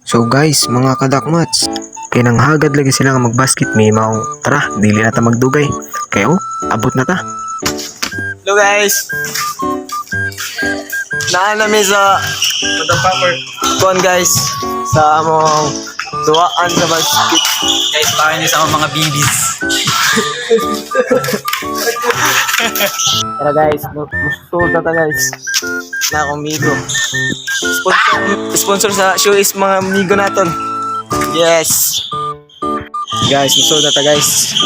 So guys, mga kadakmats, kinanghagad lagi sila nga magbasket may maong tara, dili na ta magdugay. Kaya abot na ta. Hello guys! Naan namin sa kuan guys sa among duwaan sa basket. Guys, baka niyo sa mga bibis. Tara guys, musul na ta guys. Na akong migo. Sponsor sa show is mga migo naton. Yes. Guys, musul na ta guys.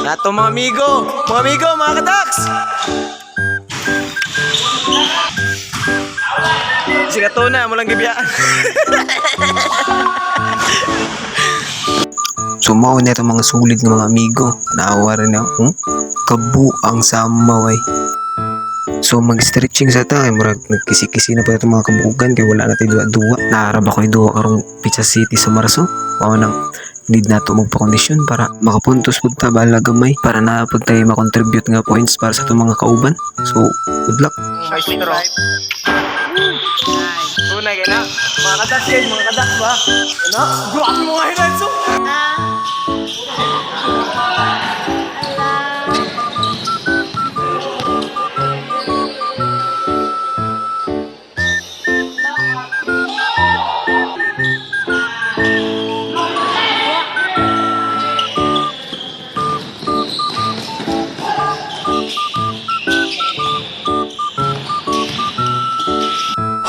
Nato mga migo, mga kadaks. Sigato na, mo lang gibiyaan. So mao na itong mga sulit ng mga amigo. Naawa rin ako. Kabuang samaway. So mag-stretching sa ta, murag nagkisi-kisi na pa itong mga kabugan kaya wala natin duwa-duwa. Naarap ako yung duwa karong Pizza City sa Marso. Mao nang need na ito magpa-kondisyon para makapuntos po ta bala gamay para na pag tayo makontribute nga points para sa itong mga kauban. So good luck. May straw. Tunay kayo na. Mga kadaks guys, mga kadaks ba? Ano? Grabe mo nga hinanso!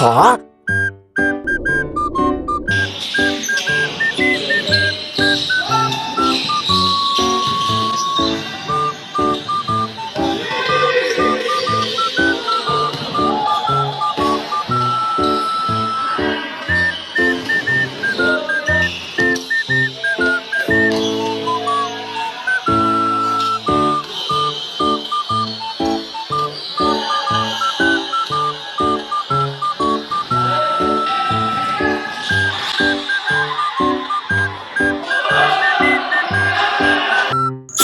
Ha?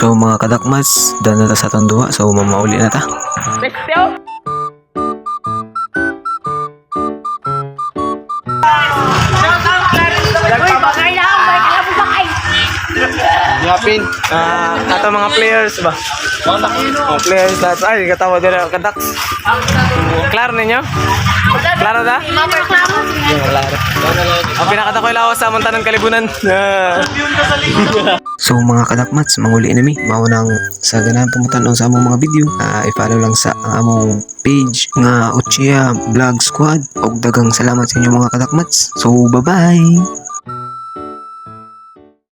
So mga kadakmas, dahil na ta sa atong duwa. So mamauli na ta. Yapin, ato mga players ba? Mga players na ay katawa dira kadaks. Klaro ninyo? Klaro da? Klaro. Ang pinakata ko ilaw sa Montanan Kalibunan. So mga kadakmats, manguli na mi. Maunang sa ganahan pumutan sa among mga video. I-follow lang sa among page nga Uchiha Vlog Squad. Og dagang salamat sa inyo mga kadakmats. So bye-bye!